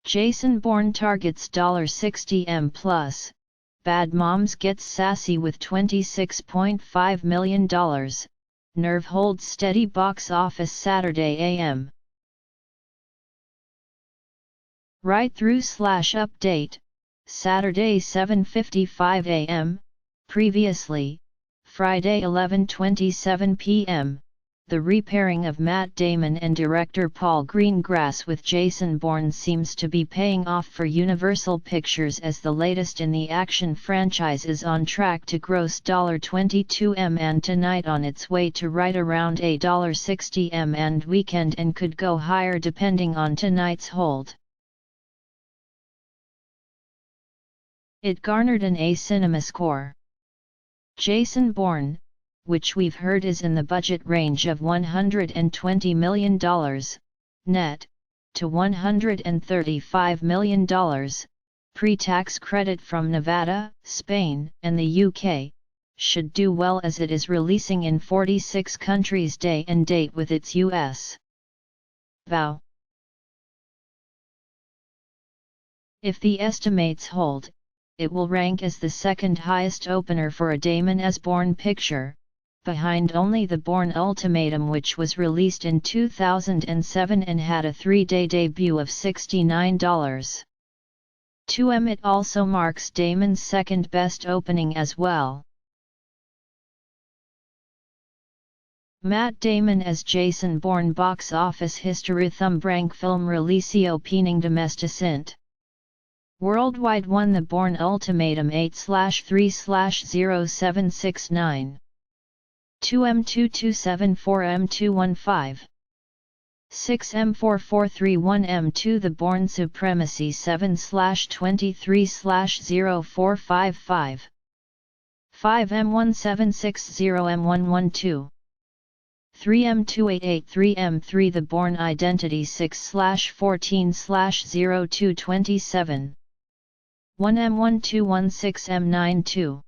Jason Bourne targets $60M plus, Bad Moms Gets Sassy with $26.5 million, Nerve holds steady box office Saturday AM. Write-thru / update, Saturday 7:55 AM, previously, Friday 11:27 PM. The repairing of Matt Damon and director Paul Greengrass with Jason Bourne seems to be paying off for Universal Pictures, as the latest in the action franchise is on track to gross $22M and tonight on its way to right around $60M and weekend, and could go higher depending on tonight's hold. It garnered an A CinemaScore. Jason Bourne, which we've heard is in the budget range of $120 million, net, to $135 million, pre-tax credit from Nevada, Spain, and the UK, should do well as it is releasing in 46 countries day and date with its US vow. If the estimates hold, it will rank as the second highest opener for a Damon-as-Bourne picture, behind only the Bourne Ultimatum, which was released in 2007 and had a 3-day debut of $69. It also marks Damon's second best opening as well. Matt Damon as Jason Bourne box office history. Brank film releasio pening domesticent. Worldwide won the Bourne Ultimatum 8/3/0769. 2M2274M215. 6M4431M2. The Bourne Supremacy7 /23/0455. 5M1760M112. 3M2883M3. The Bourne Identity6 /14/0227. 1M1216M92.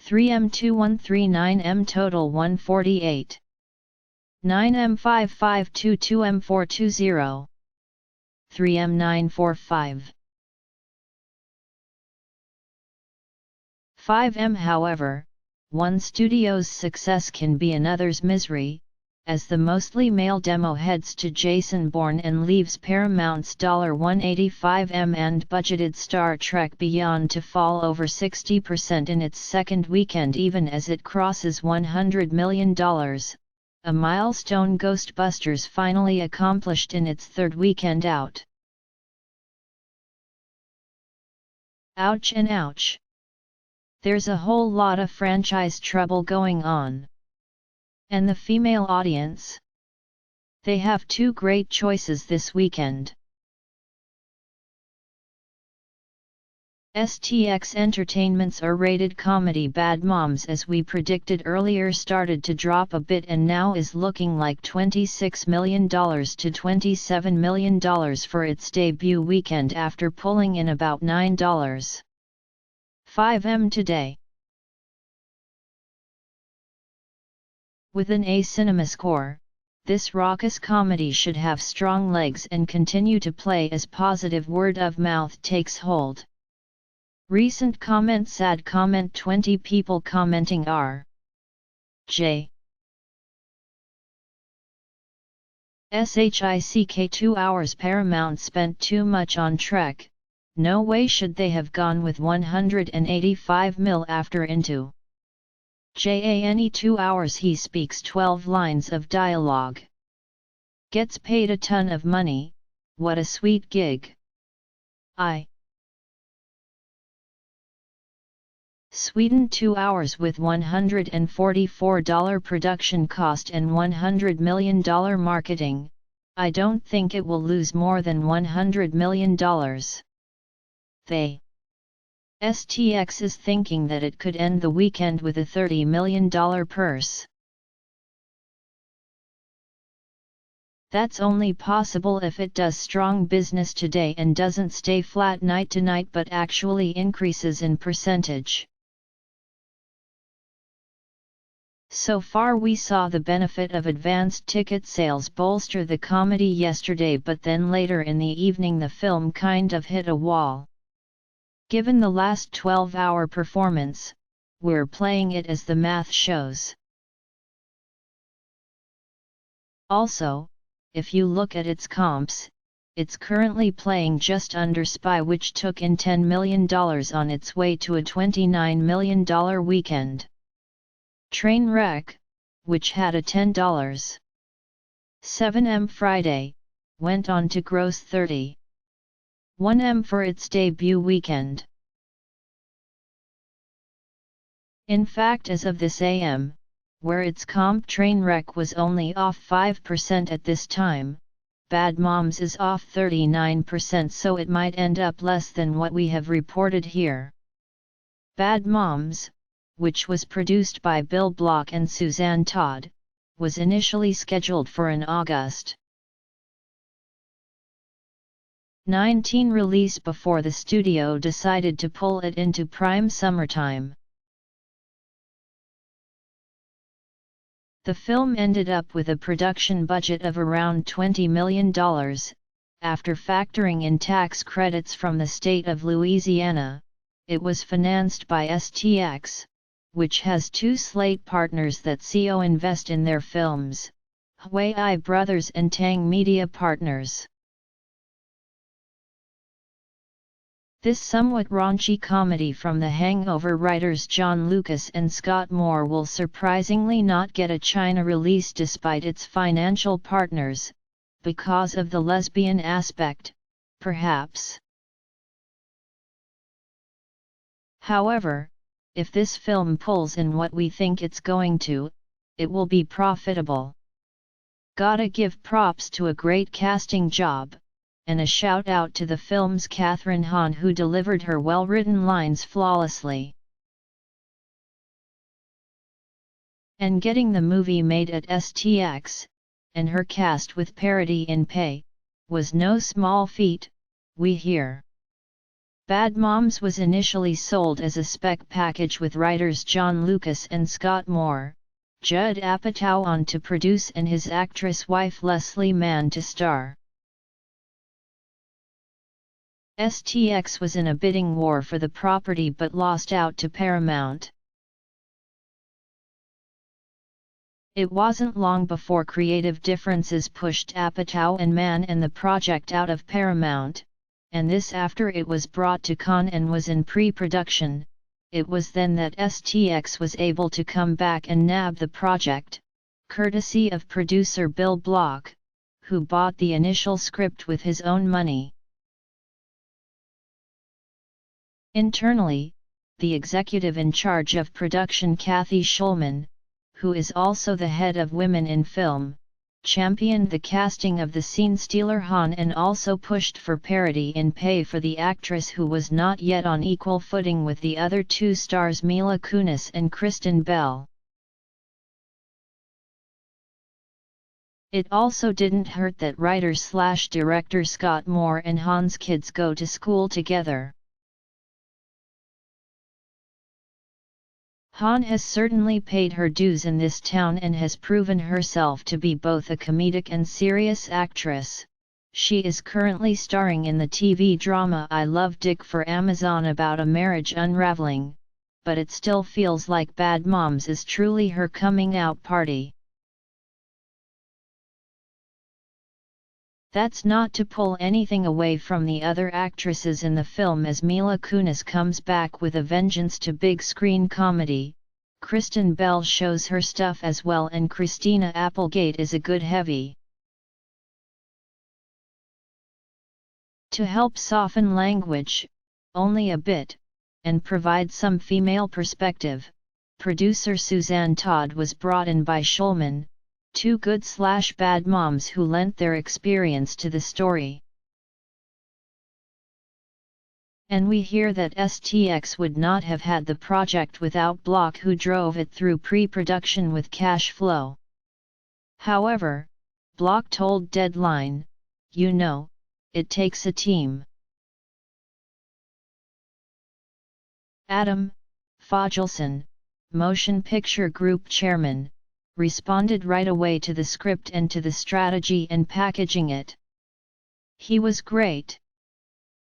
3M2139M total 148. 9M5522M420. 3M945. 5M. However, one studio's success can be another's misery, as the mostly male demo heads to Jason Bourne and leaves Paramount's $185M and budgeted Star Trek Beyond to fall over 60% in its second weekend, even as it crosses $100 million, a milestone Ghostbusters finally accomplished in its third weekend out. Ouch and ouch. There's a whole lot of franchise trouble going on. And the female audience? They have two great choices this weekend. STX Entertainment's R-rated comedy Bad Moms, as we predicted earlier, started to drop a bit and now is looking like $26 million to $27 million for its debut weekend after pulling in about $9.5M today. With an A CinemaScore, this raucous comedy should have strong legs and continue to play as positive word of mouth takes hold. Recent CommentsAdd comment 20 people CommentingR.j. SHICK 2 hours Paramount spent too much on Trek, no way should they have gone with $185 million after Into Jane 2 hours he speaks 12 lines of dialogue. Gets paid a ton of money, what a sweet gig. Sweden 2 hours with $144 production cost and $100 million marketing, I don't think it will lose more than $100 million. STX is thinking that it could end the weekend with a $30 million purse. That's only possible if it does strong business today and doesn't stay flat night to night but actually increases in percentage. So far we saw the benefit of advanced ticket sales bolster the comedy yesterday, but then later in the evening the film kind of hit a wall. Given the last 12-hour performance, we're playing it as the math shows. Also, if you look at its comps, it's currently playing just under Spy, which took in $10 million on its way to a $29 million weekend. Trainwreck, which had a $10.7 million Friday, went on to gross $30.1 million for its debut weekend. In fact, as of this AM, where its comp Trainwreck was only off 5% at this time, Bad Moms is off 39%, so it might end up less than what we have reported here. Bad Moms, which was produced by Bill Block and Suzanne Todd, was initially scheduled for an August 19 release before the studio decided to pull it into prime summertime. The film ended up with a production budget of around $20 million, after factoring in tax credits from the state of Louisiana. It was financed by STX, which has two slate partners that co-invest in their films, Huey Brothers and Tang Media Partners. This somewhat raunchy comedy from The Hangover writers John Lucas and Scott Moore will surprisingly not get a China release despite its financial partners, because of the lesbian aspect, perhaps. However, if this film pulls in what we think it's going to, it will be profitable. Gotta give props to a great casting job, and a shout out to the film's Kathryn Hahn, who delivered her well-written lines flawlessly. And getting the movie made at STX, and her cast with parity in pay, was no small feat, we hear. Bad Moms was initially sold as a spec package with writers John Lucas and Scott Moore, Judd Apatow on to produce and his actress wife Leslie Mann to star. STX was in a bidding war for the property but lost out to Paramount. It wasn't long before creative differences pushed Apatow and Mann and the project out of Paramount, and this after it was brought to Con and was in pre-production. It was then that STX was able to come back and nab the project, courtesy of producer Bill Block, who bought the initial script with his own money. Internally, the executive in charge of production Kathy Schulman, who is also the head of Women in Film, championed the casting of the scene stealer Hahn and also pushed for parity in pay for the actress, who was not yet on equal footing with the other two stars Mila Kunis and Kristen Bell. It also didn't hurt that writer/director Scott Moore and Hahn's kids go to school together. Hahn has certainly paid her dues in this town and has proven herself to be both a comedic and serious actress. She is currently starring in the TV drama I Love Dick for Amazon about a marriage unraveling, but it still feels like Bad Moms is truly her coming out party. That's not to pull anything away from the other actresses in the film, as Mila Kunis comes back with a vengeance to big screen comedy, Kristen Bell shows her stuff as well, and Christina Applegate is a good heavy. To help soften language, only a bit, and provide some female perspective, producer Suzanne Todd was brought in by Schulman, two good/bad moms who lent their experience to the story. And we hear that STX would not have had the project without Block, who drove it through pre-production with cash flow. However, Block told Deadline, "You know, it takes a team." Adam Fogelson, Motion Picture Group chairman, responded right away to the script and to the strategy and packaging it. He was great.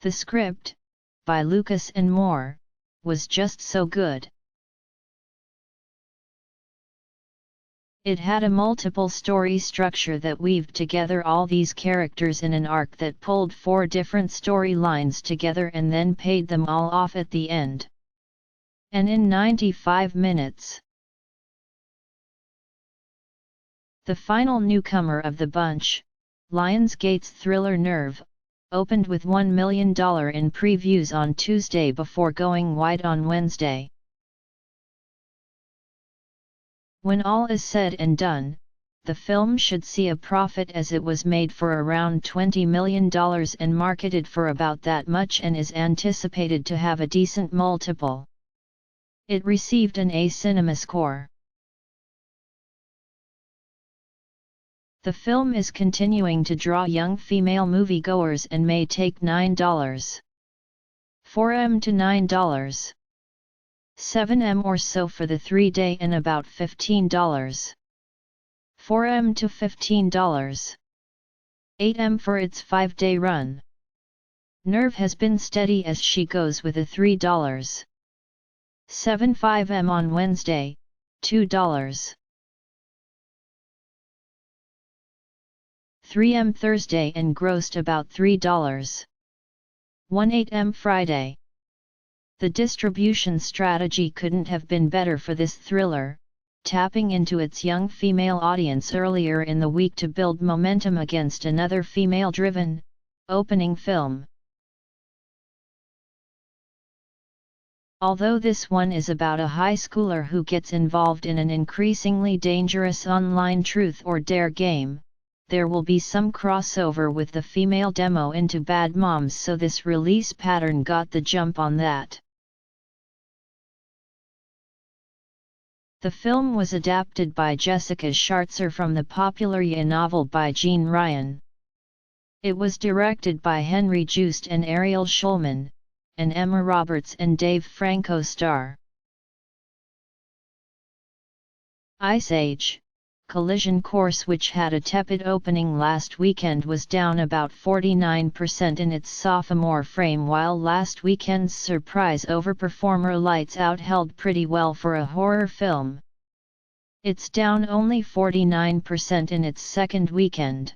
The script, by Lucas and Moore, was just so good. It had a multiple story structure that weaved together all these characters in an arc that pulled 4 different storylines together and then paid them all off at the end. And in 95 minutes. The final newcomer of the bunch, Lionsgate's thriller Nerve, opened with $1 million in previews on Tuesday before going wide on Wednesday. When all is said and done, the film should see a profit as it was made for around $20 million and marketed for about that much and is anticipated to have a decent multiple. It received an A CinemaScore. The film is continuing to draw young female moviegoers and may take $9.4 to $9.7 or so for the 3-day and about $15.4 to $15.8 for its 5-day run. Nerve has been steady as she goes with a $3.75 on Wednesday, $2.3 Thursday and grossed about $3.18 Friday. The distribution strategy couldn't have been better for this thriller, tapping into its young female audience earlier in the week to build momentum against another female-driven, opening film. Although this one is about a high schooler who gets involved in an increasingly dangerous online truth or dare game, there will be some crossover with the female demo Into Bad Moms, so this release pattern got the jump on that. The film was adapted by Jessica Schartzer from the popular YA novel by Jean Ryan. It was directed by Henry Joost and Ariel Schulman, and Emma Roberts and Dave Franco star. Ice Age: Collision Course, which had a tepid opening last weekend, was down about 49% in its sophomore frame, while last weekend's surprise overperformer Lights Out held pretty well for a horror film. It's down only 49% in its second weekend.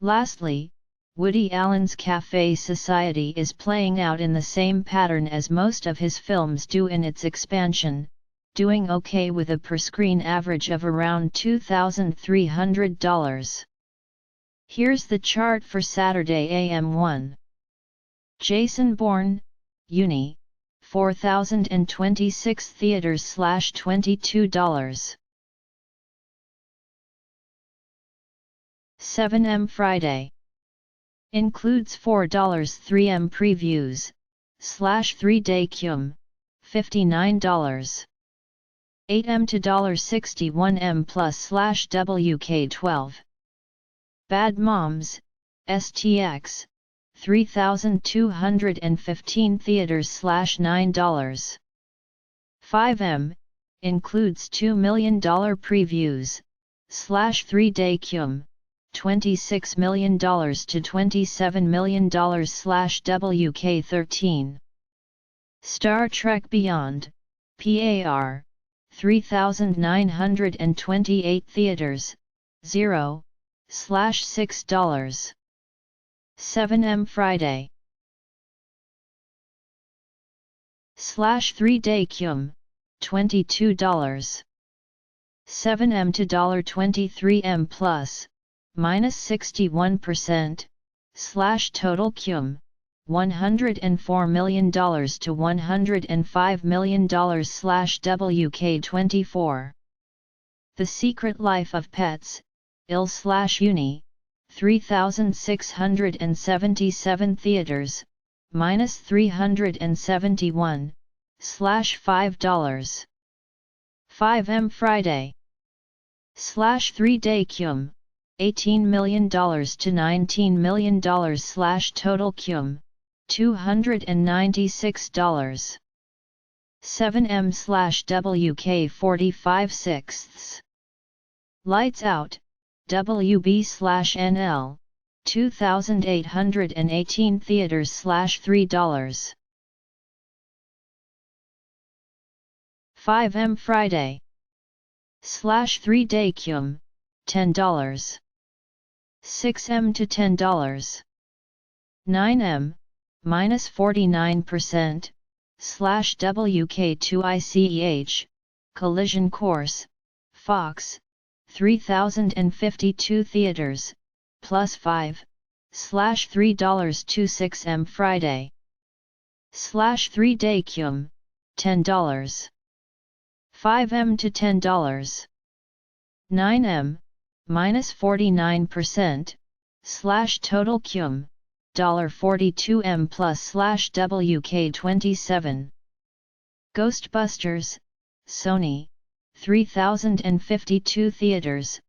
Lastly, Woody Allen's Café Society is playing out in the same pattern as most of his films do in its expansion, doing okay with a per-screen average of around $2,300. Here's the chart for Saturday AM1. Jason Bourne, Uni, 4,026 theaters $22. 7M Friday. Includes $4.3M previews, /3-day cum, $59. 8M to $61M plus /WK12. Bad Moms, STX, 3,215 theaters $9. 5M, includes $2 million previews, /3-day cum, $26 million to $27 million /WK13. Star Trek Beyond, PAR, 3,928 theaters, $0, $6. 7M Friday. /3-day cum, $22. 7M to $23M plus, minus 61%, /total cum, $104 million to $105 million /WK24. The Secret Life of Pets, IL/Uni, 3,677 theaters, minus 371, $5. 5M Friday. /3-day cum, $18 million to $19 million /total cum, $296. 7M/WK45/6. Lights Out, WB/NL, 2,818 theaters/$3. 5M Friday /3-day cum, $10. 6M to $10. 9M, -49%, /WK2ICEH, Collision Course, Fox, 3,052 theaters, +5, /$3 to 6M Friday /3-day cum, $10. 5M to $10. 9M, -49%, total cum, $42M plus /WK27. Ghostbusters, Sony, 3,052 theaters,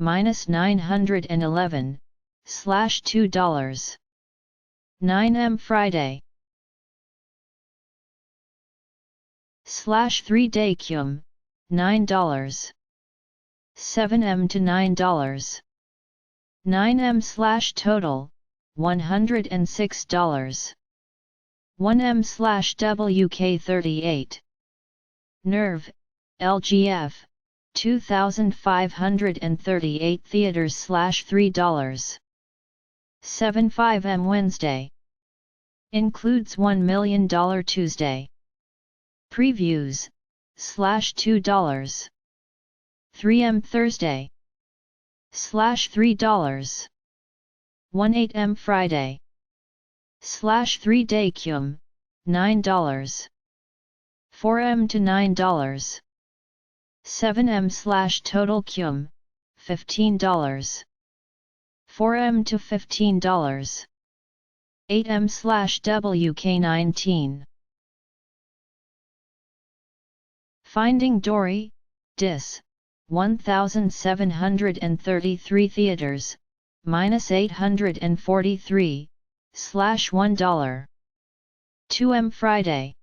-911, $2. 9M Friday /3-day cum, $9. 7M to $9. 9M total, $106. 1M /WK38. Nerve, LGF, 2,538 theaters $3. 7/5M Wednesday. Includes $1 Million Tuesday. Previews, $2. 3M Thursday, $3. 18M Friday, /3-day cum, $9. 4M to $9. 7M total cum, $15. 4M to $15. 8M WK19. Finding Dory, Dis, 1,733 theaters, -843, $1. 2M Friday,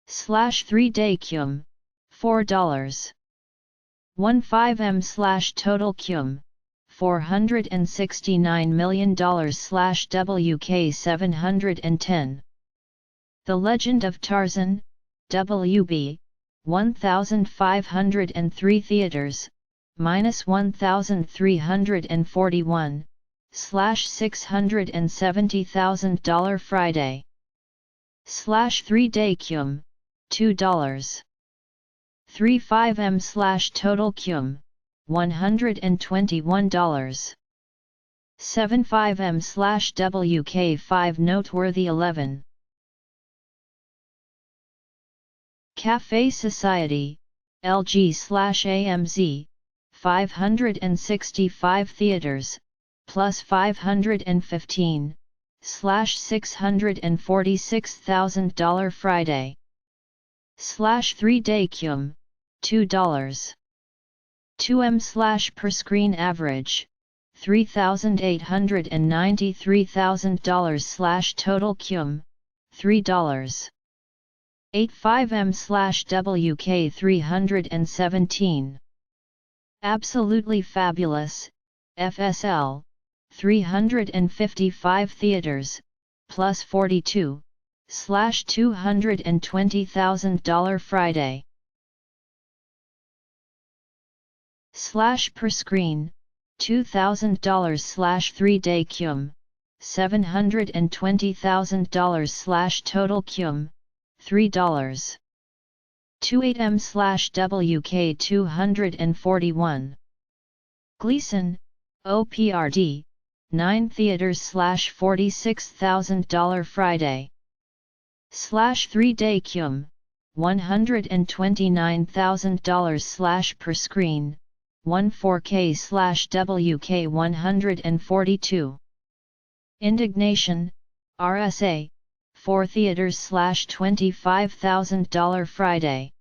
/3-day cum, $4. 15M total cum, $469 million WK710. The Legend of Tarzan, WB, 1,503 theaters, -1,341, $670,000 Friday. /3-day cum, $2. 35M total cum, $121. 75M WK5 noteworthy 11. Cafe Society, LG/AMZ, 565 theaters, +515, $646,000 Friday. /3-day cum, $2. 2M per screen average, $3,893,000 total cum, $3. 85M WK 317. Absolutely Fabulous, FSL, 355 theaters, +42, $220,000 Friday. Per screen, $2,000 3-day cum, $720,000 total cum, $3. 28M WK 241. Gleason, OPRD, 9 theaters $46,000 Friday. 3-day cum, $129,000 per screen, 14K WK 142. Indignation, RSA, 4 theaters $25,000 Friday.